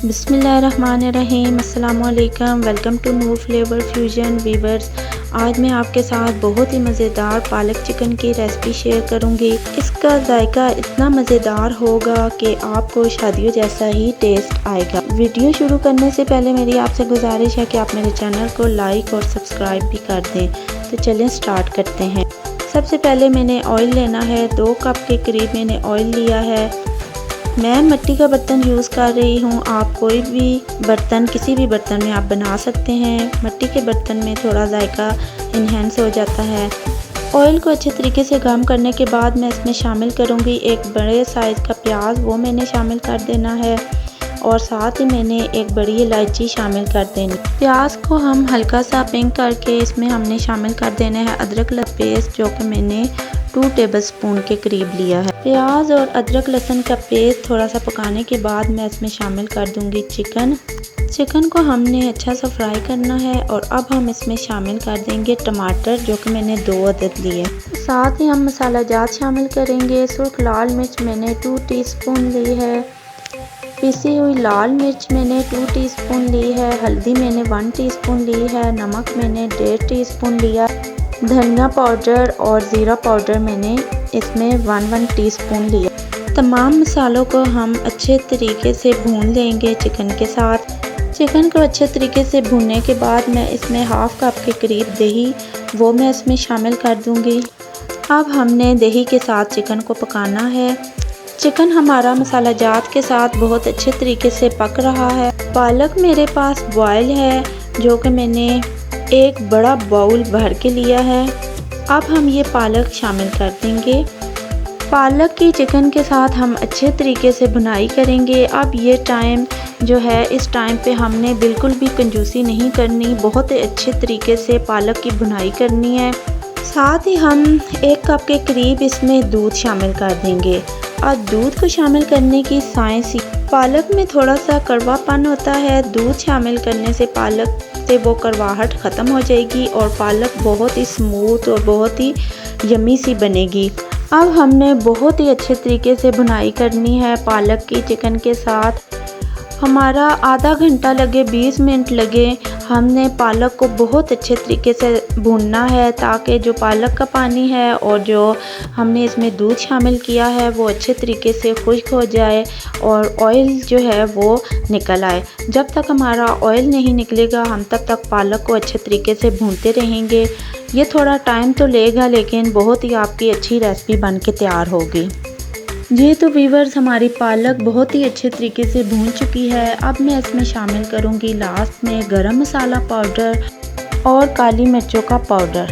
बिस्मिल्लाहिर्रहमानिर्रहीम। अस्सलामुअलैकुम। Welcome to Noor flavour fusion viewers. आज मैं आपके साथ बहुत ही मज़ेदार पालक चिकन की रेसिपी शेयर करूंगी। इसका जायका इतना मज़ेदार होगा कि आपको शादियों जैसा ही टेस्ट आएगा। वीडियो शुरू करने से पहले मेरी आपसे गुजारिश है कि आप मेरे चैनल को लाइक और सब्सक्राइब भी कर दें। तो चलें स्टार्ट करते हैं। सबसे पहले मैंने ऑयल लेना है। 2 कप के करीब मैंने ऑयल लिया है। मैं मिट्टी का बर्तन यूज़ कर रही हूँ। आप कोई भी बर्तन, किसी भी बर्तन में आप बना सकते हैं। मिट्टी के बर्तन में थोड़ा जायका इन्हेंस हो जाता है। ऑयल को अच्छे तरीके से गर्म करने के बाद मैं इसमें शामिल करूँगी एक बड़े साइज़ का प्याज, वो मैंने शामिल कर देना है और साथ ही मैंने एक बड़ी इलायची शामिल कर देनी। प्याज को हम हल्का सा पिंक करके इसमें हमने शामिल कर देना है अदरक लहसुन पेस्ट, जो कि मैंने 2 टेबलस्पून के करीब लिया है। प्याज और अदरक लहसुन का पेस्ट थोड़ा सा पकाने के बाद मैं इसमें शामिल कर दूंगी चिकन को हमने अच्छा सा फ्राई करना है। और अब हम इसमें शामिल कर देंगे टमाटर, जो कि मैंने 2 अदद लिए। साथ ही हम मसाला जात शामिल करेंगे। सुर्ख लाल मिर्च मैंने 2 टीस्पून ली है। पिसी हुई लाल मिर्च मैंने 2 टीस्पून ली है। हल्दी मैंने 1 टीस्पून ली है। नमक मैंने 1.5 टीस्पून लिया। धनिया पाउडर और ज़ीरा पाउडर मैंने इसमें 1 टीस्पून लिया। तमाम मसालों को हम अच्छे तरीके से भून लेंगे चिकन के साथ। चिकन को अच्छे तरीके से भूनने के बाद मैं इसमें हाफ़ कप के करीब दही, वो मैं इसमें शामिल कर दूंगी। अब हमने दही के साथ चिकन को पकाना है। चिकन हमारा मसाला जात के साथ बहुत अच्छे तरीके से पक रहा है। पालक मेरे पास बॉयल है, जो कि मैंने एक बड़ा बाउल भर के लिया है। अब हम ये पालक शामिल कर देंगे। पालक की चिकन के साथ हम अच्छे तरीके से भुनाई करेंगे। अब ये टाइम जो है, इस टाइम पे हमने बिल्कुल भी कंजूसी नहीं करनी, बहुत अच्छे तरीके से पालक की भुनाई करनी है। साथ ही हम 1 कप के करीब इसमें दूध शामिल कर देंगे। और दूध को शामिल करने की साइंस, पालक में थोड़ा सा कड़वापन होता है। दूध शामिल करने से पालक से वो कड़वाहट ख़त्म हो जाएगी और पालक बहुत ही स्मूथ और बहुत ही यम्मी सी बनेगी। अब हमने बहुत ही अच्छे तरीके से भुनाई करनी है पालक की चिकन के साथ। हमारा आधा घंटा लगे, 20 मिनट लगे, हमने पालक को बहुत अच्छे तरीके से भूनना है, ताकि जो पालक का पानी है और जो हमने इसमें दूध शामिल किया है वो अच्छे तरीके से खुश्क हो जाए और ऑयल जो है वो निकल आए। जब तक हमारा ऑयल नहीं निकलेगा हम तब तक पालक को अच्छे तरीके से भूनते रहेंगे। ये थोड़ा टाइम तो लेगा, लेकिन बहुत ही आपकी अच्छी रेसिपी बन के तैयार होगी। जी तो वीवर्स, हमारी पालक बहुत ही अच्छे तरीके से भून चुकी है। अब मैं इसमें शामिल करूंगी लास्ट में गरम मसाला पाउडर और काली मिर्चों का पाउडर।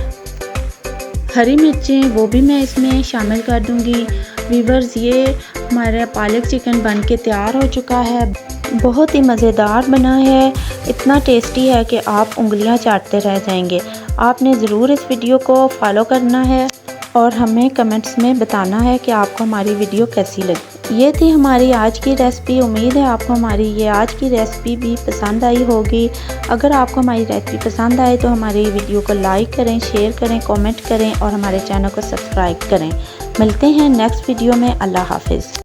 हरी मिर्चें वो भी मैं इसमें शामिल कर दूंगी। वीवर्स, ये हमारा पालक चिकन बन के तैयार हो चुका है। बहुत ही मज़ेदार बना है, इतना टेस्टी है कि आप उंगलियां चाटते रह जाएंगे। आपने ज़रूर इस वीडियो को फॉलो करना है और हमें कमेंट्स में बताना है कि आपको हमारी वीडियो कैसी लगी। ये थी हमारी आज की रेसिपी। उम्मीद है आपको हमारी ये आज की रेसिपी भी पसंद आई होगी। अगर आपको हमारी रेसिपी पसंद आए तो हमारी वीडियो को लाइक करें, शेयर करें, कमेंट करें और हमारे चैनल को सब्सक्राइब करें। मिलते हैं नेक्स्ट वीडियो में। अल्लाह हाफिज़।